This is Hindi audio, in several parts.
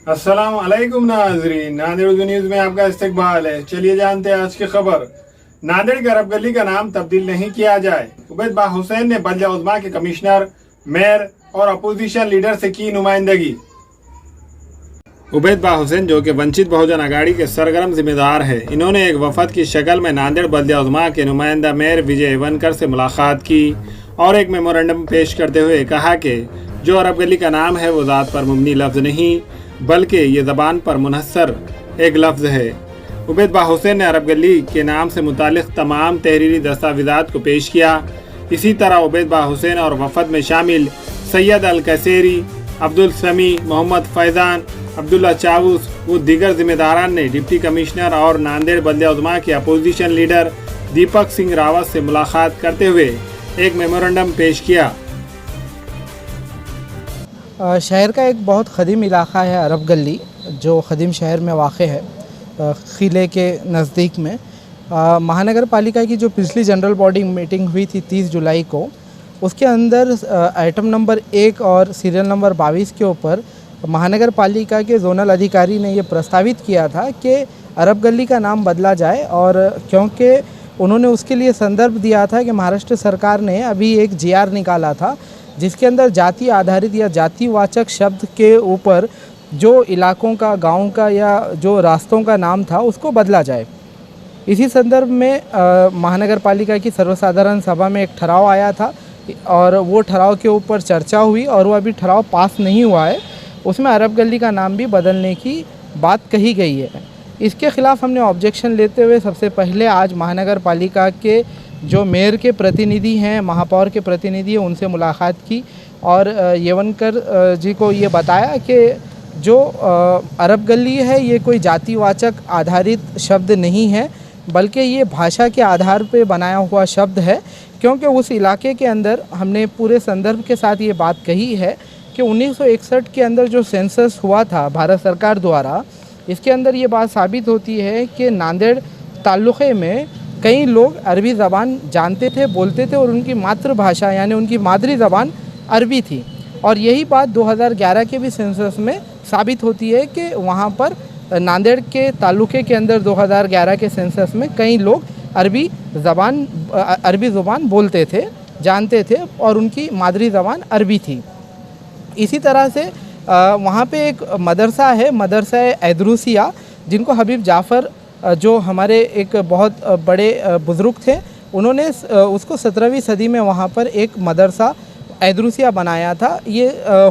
अस्सलाम वालेकुम नाजरीन, नांदेड़ उर्दू न्यूज में आपका इस्तकबाल है। चलिए जानते हैं आज की खबर। नांदेड़ के अरब गली का नाम तब्दील नहीं किया जाए। उबैद बा हुसैन ने बल्दिया उज़्मा के कमिश्नर, मेयर और अपोजिशन लीडर से की नुमाइंदगी। उबैद बा हुसैन, जो कि वंचित बहुजन अघाड़ी के सरगर्म जिम्मेदार है, इन्होंने एक वफद की शक्ल में नांदेड़ बल्दिया उज़्मा के नुमाइंदा मेयर विजय वनकर से मुलाकात की और एक मेमोरेंडम पेश करते हुए कहा कि जो अरब गली का नाम है वो ज़ात पर मुबनी लफ्ज़ नहीं बल्कि ये ज़बान पर मुनहसर एक लफ्ज़ है। उबैद बा हुसैन ने अरब गली के नाम से मुतालिक तमाम तहरीरी दस्तावेज़ात को पेश किया। इसी तरह उबैद बा हुसैन और वफद में शामिल सैयद अल कैसेरी, अब्दुल समी, मोहम्मद फैज़ान, अब्दुल्ला चावूस व दीगर जिम्मेदारान ने डिप्टी कमिश्नर और नांदेड़ बल्दिया उज़्मा के अपोजिशन लीडर दीपक सिंह रावत से मुलाकात करते हुए एक मेमोरेंडम पेश किया। शहर का एक बहुत ख़दीम इलाक़ा है अरब गली, जो ख़दीम शहर में वाक़ है, किले के नज़दीक में। महानगर पालिका की जो पिछली जनरल बॉडी मीटिंग हुई थी 30 जुलाई को, उसके अंदर आइटम नंबर 1 और सीरियल नंबर 22 के ऊपर महानगर पालिका के जोनल अधिकारी ने ये प्रस्तावित किया था कि अरब गली का नाम बदला जाए। और क्योंकि उन्होंने उसके लिए संदर्भ दिया था कि महाराष्ट्र सरकार ने अभी एक GR निकाला था जिसके अंदर जाति आधारित या जातिवाचक शब्द के ऊपर जो इलाकों का, गाँव का या जो रास्तों का नाम था उसको बदला जाए। इसी संदर्भ में महानगर पालिका की सर्वसाधारण सभा में एक ठराव आया था और वो ठराव के ऊपर चर्चा हुई और वो अभी ठराव पास नहीं हुआ है। उसमें अरब गली का नाम भी बदलने की बात कही गई है। इसके ख़िलाफ़ हमने ऑब्जेक्शन लेते हुए सबसे पहले आज महानगर पालिका के जो मेयर के प्रतिनिधि हैं, महापौर के प्रतिनिधि हैं, उनसे मुलाकात की और येवनकर जी को ये बताया कि जो अरब गली है ये कोई जातिवाचक आधारित शब्द नहीं है बल्कि ये भाषा के आधार पे बनाया हुआ शब्द है। क्योंकि उस इलाके के अंदर हमने पूरे संदर्भ के साथ ये बात कही है कि 1961 के अंदर जो सेंसस हुआ था भारत सरकार द्वारा, इसके अंदर ये बात साबित होती है कि नांदेड़ तालुक़े में कई लोग अरबी ज़बान जानते थे, बोलते थे और उनकी मातृभाषा यानी उनकी मादरी ज़बान अरबी थी। और यही बात 2011 के भी सेंसस में साबित होती है कि वहाँ पर नांदेड़ के तालुक़े के अंदर 2011 के सेंसस में कई लोग अरबी ज़ुबान बोलते थे, जानते थे और उनकी मादरी ज़बान अरबी थी। इसी तरह से वहाँ पे एक मदरसा है, मदरसा ऐदरूसिया, जिनको हबीब जाफ़र जो हमारे एक बहुत बड़े बुज़ुर्ग थे, उन्होंने उसको 17वीं सदी में वहाँ पर एक मदरसा ऐदरूसिया बनाया था। ये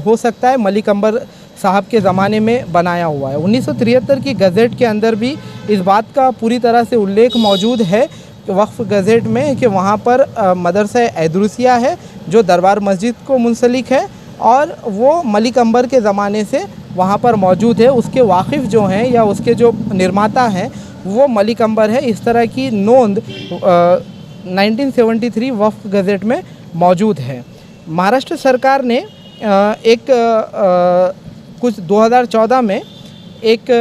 हो सकता है मलिक अंबर साहब के ज़माने में बनाया हुआ है। 1973 की गज़ेट के अंदर भी इस बात का पूरी तरह से उल्लेख मौजूद है वक्फ गज़ेट में कि वहाँ पर मदरसा ऐदरूसिया है जो दरबार मस्जिद को मुंसलिक है और वो मलिक अंबर के ज़माने से वहाँ पर मौजूद है। उसके वाकिफ़ जो हैं या उसके जो निर्माता हैं वो मलिक अंबर है। इस तरह की नोंद 1973 वक्फ गज़ेट में मौजूद है। महाराष्ट्र सरकार ने कुछ 2014 में एक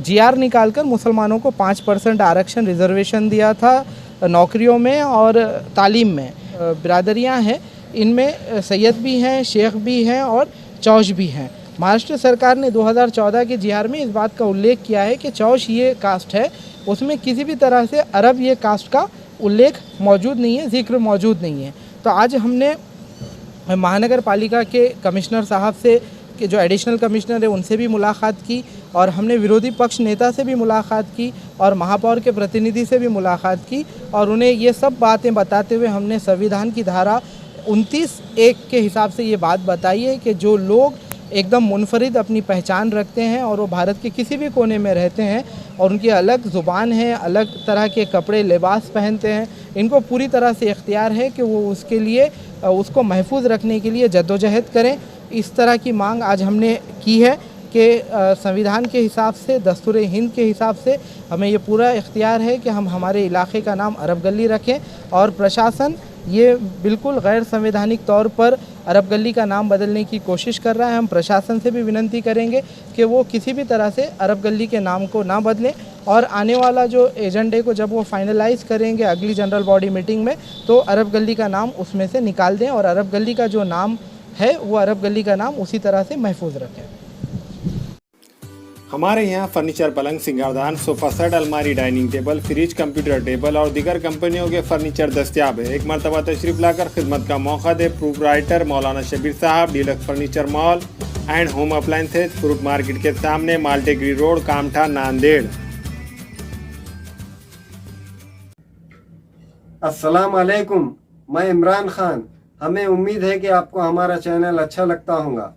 GR निकालकर मुसलमानों को 5% आरक्षण रिजर्वेशन दिया था नौकरियों में और तालीम में। बिरादरियां हैं, इनमें सैयद भी हैं, शेख भी हैं और चौश भी हैं। महाराष्ट्र सरकार ने 2014 के GR में इस बात का उल्लेख किया है कि चौश ये कास्ट है, उसमें किसी भी तरह से अरब ये कास्ट का उल्लेख मौजूद नहीं है, जिक्र मौजूद नहीं है। तो आज हमने महानगर पालिका के कमिश्नर साहब से कि जो एडिशनल कमिश्नर है उनसे भी मुलाकात की और हमने विरोधी पक्ष नेता से भी मुलाकात की और महापौर के प्रतिनिधि से भी मुलाकात की और उन्हें ये सब बातें बताते हुए हमने संविधान की धारा 29(1) के हिसाब से ये बात बताई है कि जो लोग एकदम मुनफरिद अपनी पहचान रखते हैं और वो भारत के किसी भी कोने में रहते हैं और उनकी अलग ज़ुबान है, अलग तरह के कपड़े लिबास पहनते हैं, इनको पूरी तरह से इख्तियार है कि वो उसके लिए उसको महफूज रखने के लिए जद्दोजहद करें। इस तरह की मांग आज हमने की है कि संविधान के हिसाब से, दस्तूर हिंद के हिसाब से हमें ये पूरा इख्तियार है कि हम हमारे इलाके का नाम अरब गली रखें और प्रशासन ये बिल्कुल गैर संवैधानिक तौर पर अरब गली का नाम बदलने की कोशिश कर रहा है। हम प्रशासन से भी विनती करेंगे कि वो किसी भी तरह से अरब गली के नाम को ना बदलें और आने वाला जो एजेंडे को जब वो फाइनलाइज़ करेंगे अगली जनरल बॉडी मीटिंग में, तो अरब गली का नाम उसमें से निकाल दें और अरब गली का जो नाम है वो अरब गली का नाम उसी तरह से महफूज रखें। हमारे यहाँ फर्नीचर, पलंग, सिंगारदान, सोफा सेट, अलमारी, dining table, fridge, computer table और दीगर कंपनियों के फर्नीचर दस्तियाब है। एक मरतबा तशरीफ लाकर खिदमत का मौका दे। प्रोप्राइटर मौलाना शबीर साहब, deluxe furniture mall and home appliances, fruit market के सामने, माल्टेगिरी रोड, कामठा, नांदेड़। अस्सलाम वालेकुम, मैं इमरान खान। हमें उम्मीद है कि आपको हमारा चैनल अच्छा लगता होगा।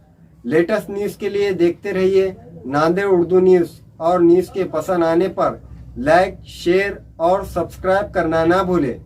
लेटेस्ट न्यूज़ के लिए देखते रहिए नांदेड़ उर्दू न्यूज़, और न्यूज़ के पसंद आने पर लाइक, शेयर और सब्सक्राइब करना ना भूलें।